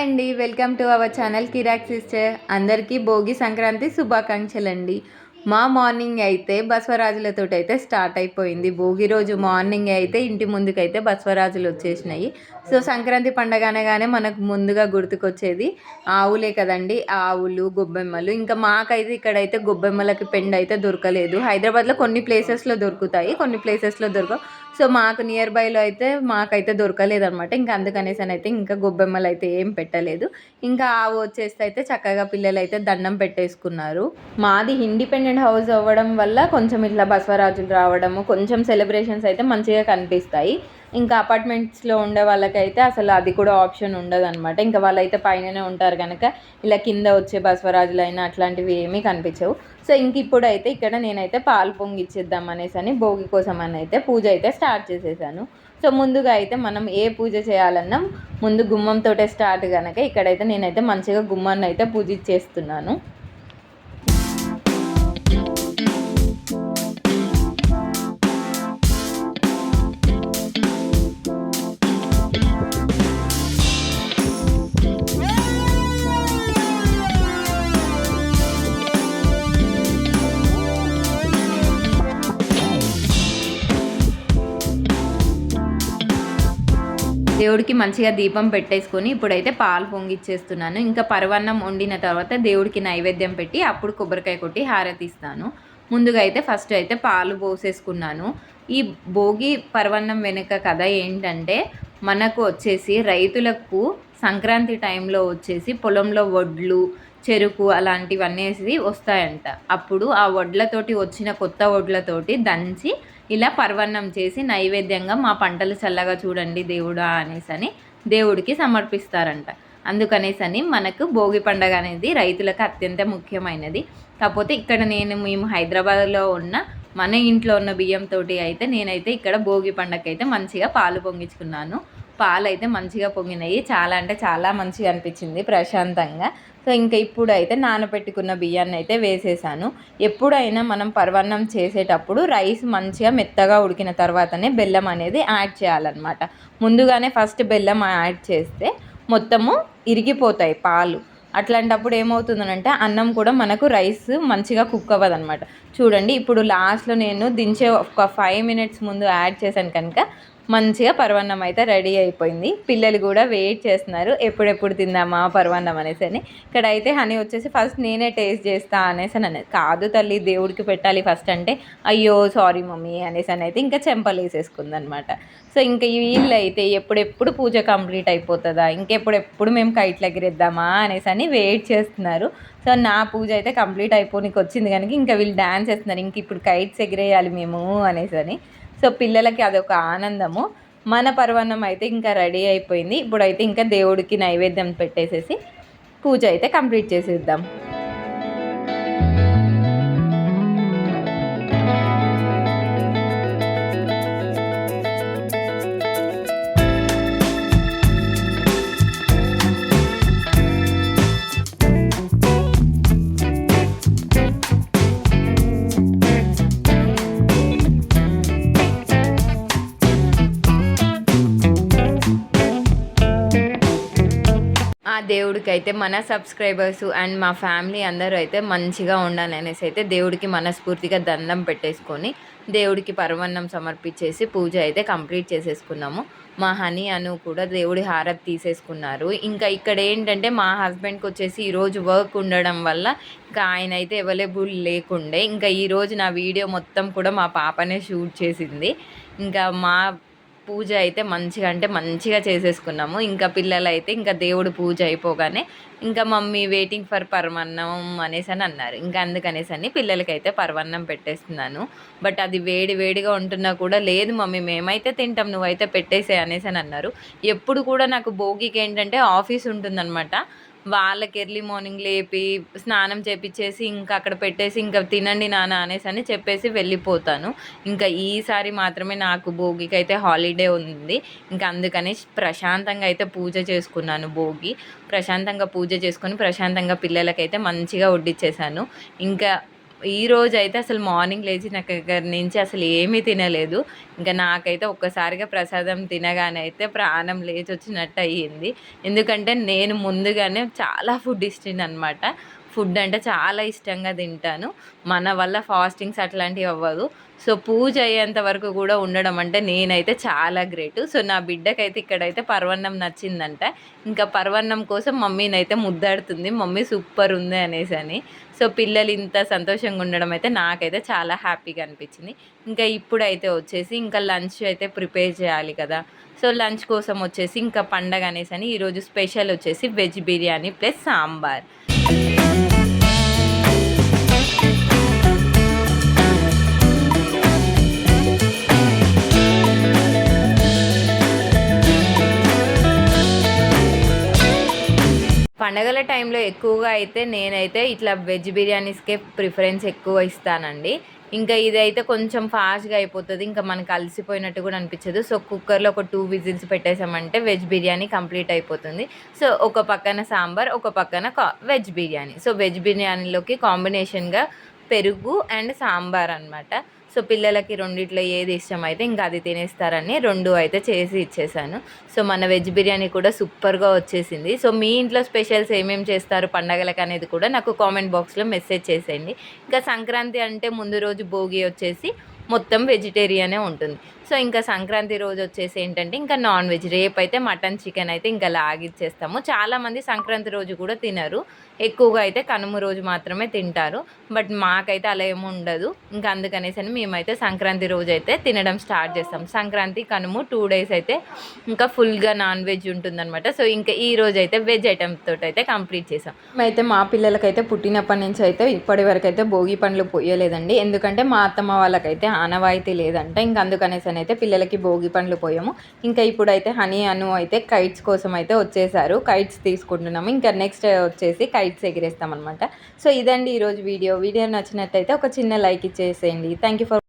అండి, welcome to our channel Kiraak sister. అందరికీ భోగి సంక్రాంతి శుభాకాంక్షలు అండి. మా మార్నింగ్ అయితే బసవరాజులతో అయితే స్టార్ట్ అయిపోయింది. భోగి రోజు మార్నింగ్ అయితే ఇంటి ముందుకైతే బసవరాజులు వచ్చేసినాయి. సో సంక్రాంతి పండగ అనగానే మనకు ముందుగా గుర్తుకొచ్చేది ఆవులే కదండి. ఆవులు, గొబ్బెమ్మలు. ఇంకా మాకైతే ఇక్కడైతే గొబ్బెమ్మలకి పెండ్ అయితే దొరకలేదు. హైదరాబాద్లో కొన్ని ప్లేసెస్లో దొరుకుతాయి, కొన్ని ప్లేసెస్లో దొరకవు. సో మాకు నియర్ బైలో అయితే మాకైతే దొరకలేదు అనమాట. ఇంకా అందుకనేసి అయితే ఇంకా గొబ్బెమ్మలు అయితే ఏం పెట్టలేదు. ఇంకా ఆవు వచ్చేస్తే అయితే చక్కగా పిల్లలు అయితే దండం పెట్టేసుకున్నారు. మాది ఇండిపెండెంట్ హౌస్ అవ్వడం వల్ల కొంచెం ఇట్లా బసవరాజులు రావడము, కొంచెం సెలబ్రేషన్స్ అయితే మంచిగా కనిపిస్తాయి. ఇంకా అపార్ట్మెంట్స్లో ఉండే వాళ్ళకైతే అసలు అది కూడా ఆప్షన్ ఉండదు అనమాట. ఇంకా వాళ్ళైతే పైననే ఉంటారు కనుక ఇలా కింద వచ్చే బసవరాజులైనా అట్లాంటివి ఏమీ కనిపించవు. సో ఇంక ఇప్పుడైతే ఇక్కడ నేనైతే పాలు పొంగిచ్చేద్దాం అనేసి అని భోగి కోసం అని అయితే పూజ అయితే స్టార్ట్ చేసేసాను. సో ముందుగా అయితే మనం ఏ పూజ చేయాలన్నా ముందు గుమ్మంతో స్టార్ట్ కనుక ఇక్కడైతే నేనైతే మంచిగా గుమ్మాన్ని అయితే పూజించేస్తున్నాను. దేవుడికి మంచిగా దీపం పెట్టేసుకొని ఇప్పుడైతే పాలు పొంగిచ్చేస్తున్నాను. ఇంకా పరవన్నం వండిన తర్వాత దేవుడికి నైవేద్యం పెట్టి అప్పుడు కొబ్బరికాయ కొట్టి హారతి ఇస్తాను. ముందుగా అయితే ఫస్ట్ అయితే పాలు పోసేసుకున్నాను. ఈ భోగి పరవన్నం వెనుక కథ ఏంటంటే మనకు వచ్చేసి రైతులకు సంక్రాంతి టైంలో వచ్చేసి పొలంలో వడ్లు, చెరుకు అలాంటివన్నీ వస్తాయంట. అప్పుడు ఆ వడ్లతోటి వచ్చిన కొత్త వడ్లతోటి దంచి ఇలా పర్వన్నం చేసి నైవేద్యంగా మా పంటలు చల్లగా చూడండి దేవుడా అనేసని దేవుడికి సమర్పిస్తారంట. అందుకనేసని మనకు భోగి పండగ అనేది రైతులకు అత్యంత ముఖ్యమైనది. కాకపోతే ఇక్కడ మేము హైదరాబాద్లో ఉన్న మన ఇంట్లో ఉన్న బియ్యంతో అయితే నేనైతే ఇక్కడ భోగి పండగకి అయితే మంచిగా పాలు పొంగించుకున్నాను. పాలు అయితే మంచిగా పొంగినాయి. చాలా అంటే చాలా మంచిగా అనిపించింది, ప్రశాంతంగా. సో ఇంకా ఇప్పుడు అయితే నానబెట్టుకున్న బియ్యాన్ని అయితే వేసేసాను. ఎప్పుడైనా మనం పరవన్నం చేసేటప్పుడు రైస్ మంచిగా మెత్తగా ఉడికిన తర్వాతనే బెల్లం అనేది యాడ్ చేయాలన్నమాట. ముందుగానే ఫస్ట్ బెల్లం యాడ్ చేస్తే మొత్తము ఇరిగిపోతాయి పాలు. అట్లాంటప్పుడు ఏమవుతుందనంటే అన్నం కూడా మనకు రైస్ మంచిగా కుక్ అవ్వదు అనమాట. చూడండి, ఇప్పుడు లాస్ట్లో నేను దించే ఒక 5 minutes ముందు యాడ్ చేశాను కనుక మంచిగా పరవన్నం అయితే రెడీ అయిపోయింది. పిల్లలు కూడా వెయిట్ చేస్తున్నారు ఎప్పుడెప్పుడు తిందామా పరవన్నం అనేసి అని. ఇక్కడ అయితే హనీ వచ్చేసి ఫస్ట్ నేనే టేస్ట్ చేస్తా అనేసి అని అనేది, కాదు తల్లి దేవుడికి పెట్టాలి ఫస్ట్ అంటే, అయ్యో సారీ మమ్మీ అనేసి అని అయితే ఇంకా చెంపలు వేసేసుకుంది అనమాట. సో ఇంకా వీళ్ళు అయితే ఎప్పుడెప్పుడు పూజ కంప్లీట్ అయిపోతుందా, ఇంకెప్పుడెప్పుడు మేము కైట్లు ఎగిరేద్దామా అనేసి అని వెయిట్ చేస్తున్నారు. సో నా పూజ అయితే కంప్లీట్ అయిపోనికి వచ్చింది కనుక ఇంకా వీళ్ళు డ్యాన్స్ చేస్తున్నారు, ఇంక ఇప్పుడు కైట్స్ ఎగిరేయాలి మేము అనేసి అని. సో పిల్లలకి అదొక ఆనందము. మన పరవన్నం అయితే ఇంకా రెడీ అయిపోయింది. ఇప్పుడైతే ఇంకా దేవుడికి నైవేద్యం పెట్టేసేసి పూజ అయితే కంప్లీట్ చేసేద్దాం. ఆ దేవుడికి అయితే మన సబ్స్క్రైబర్స్ అండ్ మా ఫ్యామిలీ అందరూ అయితే మంచిగా ఉండాలి అనేసి అయితే దేవుడికి మనస్ఫూర్తిగా దండం పెట్టేసుకొని దేవుడికి పరవన్నం సమర్పించేసి పూజ అయితే కంప్లీట్ చేసేసుకున్నాము. మా హనీ అను కూడా దేవుడి హారతి తీసేసుకున్నారు. ఇంకా ఇక్కడ ఏంటంటే మా హస్బెండ్కి వచ్చేసి ఈరోజు వర్క్ ఉండడం వల్ల ఇంకా ఆయన అయితే అవైలబుల్ లేకుండే. ఇంకా ఈరోజు నా వీడియో మొత్తం కూడా మా పాపనే షూట్ చేసింది. ఇంకా మా పూజ అయితే మంచిగా అంటే మంచిగా చేసేసుకున్నాము. ఇంకా పిల్లలు అయితే ఇంకా దేవుడు పూజ అయిపోగానే ఇంకా మమ్మీ వెయిటింగ్ ఫర్ పరవన్నం అనేసి అని అన్నారు. ఇంకా అందుకనేసి అని పిల్లలకైతే పరవన్నం పెట్టేస్తున్నాను. బట్ అది వేడి వేడిగా ఉంటున్నా కూడా లేదు మమ్మీ మేమైతే తింటాం, నువ్వైతే పెట్టేసే అనేసి అని అన్నారు. ఎప్పుడు కూడా నాకు భోగికి ఏంటంటే ఆఫీస్ ఉంటుందన్నమాట. వాళ్ళకి ఎర్లీ మార్నింగ్ లేపి స్నానం చేపించేసి ఇంకా అక్కడ పెట్టేసి ఇంకా తినండి నాన్న అనేసి అని చెప్పేసి వెళ్ళిపోతాను. ఇంకా ఈసారి మాత్రమే నాకు భోగికి అయితే హాలిడే ఉంది. ఇంకా అందుకని ప్రశాంతంగా అయితే పూజ చేసుకున్నాను. ప్రశాంతంగా పూజ చేసుకొని ప్రశాంతంగా పిల్లలకైతే మంచిగా వడ్డిచ్చేసాను. ఇంకా ఈరోజు అయితే అసలు మార్నింగ్ లేచిన దగ్గర నుంచి అసలు ఏమీ తినలేదు. ఇంకా నాకైతే ఒక్కసారిగా ప్రసాదం తినగానే అయితే ప్రాణం లేచి వచ్చినట్టు అయ్యింది. ఎందుకంటే నేను ముందుగానే చాలా ఫుడ్ అనమాట. ఫుడ్ అంటే చాలా ఇష్టంగా తింటాను. మన వల్ల ఫాస్టింగ్స్ అట్లాంటివి అవ్వదు. సో పూజ అయ్యేంత వరకు కూడా ఉండడం అంటే నేనైతే చాలా గ్రేటు. సో నా బిడ్డకైతే ఇక్కడైతే పరవన్నం నచ్చిందంట. ఇంకా పరవన్నం కోసం మమ్మీనైతే ముద్దాడుతుంది, మమ్మీ సూపర్ ఉంది అనేసని. సో పిల్లలు ఇంత సంతోషంగా ఉండడం అయితే నాకైతే చాలా హ్యాపీగా అనిపించింది. ఇంకా ఇప్పుడైతే వచ్చేసి ఇంకా లంచ్ అయితే ప్రిపేర్ చేయాలి కదా. సో లంచ్ కోసం వచ్చేసి ఇంకా పండగ అనేసని ఈరోజు స్పెషల్ వచ్చేసి వెజ్ బిర్యానీ ప్లస్ సాంబార్. పండగల టైంలో ఎక్కువగా అయితే నేనైతే ఇట్లా వెజ్ బిర్యానీస్కే ప్రిఫరెన్స్ ఎక్కువ ఇస్తానండి. ఇంకా ఇదైతే కొంచెం ఫాస్ట్గా అయిపోతుంది, ఇంకా మనకు అలసిపోయినట్టు కూడా అనిపించదు. సో కుక్కర్లో ఒక 2 విజిల్స్ పెట్టేసామంటే వెజ్ బిర్యానీ కంప్లీట్ అయిపోతుంది. సో ఒక పక్కన సాంబార్, ఒక పక్కన వెజ్ బిర్యానీ. సో వెజ్ బిర్యానీలోకి కాంబినేషన్గా పెరుగు అండ్ సాంబార్ అనమాట. సో పిల్లలకి రెండిట్లో ఏది ఇష్టమైతే ఇంకా అది తినేస్తారని 2 అయితే చేసి ఇచ్చేసాను. సో మన వెజ్ బిర్యానీ కూడా సూపర్గా వచ్చేసింది. సో మీ ఇంట్లో స్పెషల్స్ ఏమేమి చేస్తారు పండగలకు అనేది కూడా నాకు కామెంట్ బాక్స్లో మెసేజ్ చేసేయండి. ఇంకా సంక్రాంతి అంటే ముందు రోజు భోగి వచ్చేసి మొత్తం వెజిటేరియనే ఉంటుంది. సో ఇంకా సంక్రాంతి రోజు వచ్చేసి ఏంటంటే ఇంకా నాన్ వెజ్, రేపైతే మటన్ చికెన్ అయితే ఇంకా లాగిచ్చేస్తాము. చాలామంది సంక్రాంతి రోజు కూడా తినరు, ఎక్కువగా అయితే కనుమ రోజు మాత్రమే తింటారు. బట్ మాకైతే అలా ఏమి ఉండదు. ఇంకా అందుకనేసి మేమైతే సంక్రాంతి రోజు అయితే తినడం స్టార్ట్ చేస్తాం. సంక్రాంతి కనుమ 2 డేస్ అయితే ఇంకా ఫుల్గా నాన్ వెజ్ ఉంటుందన్నమాట. సో ఇంకా ఈ రోజు అయితే వెజ్ ఐటమ్స్ తోటి అయితే కంప్లీట్ చేసాం. మేమైతే మా పిల్లలకైతే పుట్టినప్పటి నుంచి అయితే ఇప్పటి వరకు అయితే భోగి పండ్లు పోయలేదండి. ఎందుకంటే మా అత్తమ్మ వాళ్ళకైతే ఆనవాయితీ లేదంట. ఇంకా అందుకనేసి అయితే పిల్లలకి భోగి పండ్లు పోయాము. ఇంకా ఇప్పుడైతే హనీ అను అయితే కైట్స్ కోసం అయితే వచ్చేసారు, కైట్స్ తీసుకుంటున్నాము. ఇంకా నెక్స్ట్ వచ్చేసి కైట్స్ ఎగిరేస్తాం అనమాట. సో ఇదండి ఈరోజు వీడియో నచ్చినట్టయితే ఒక చిన్న లైక్ ఇచ్చేసేయండి. Thank you for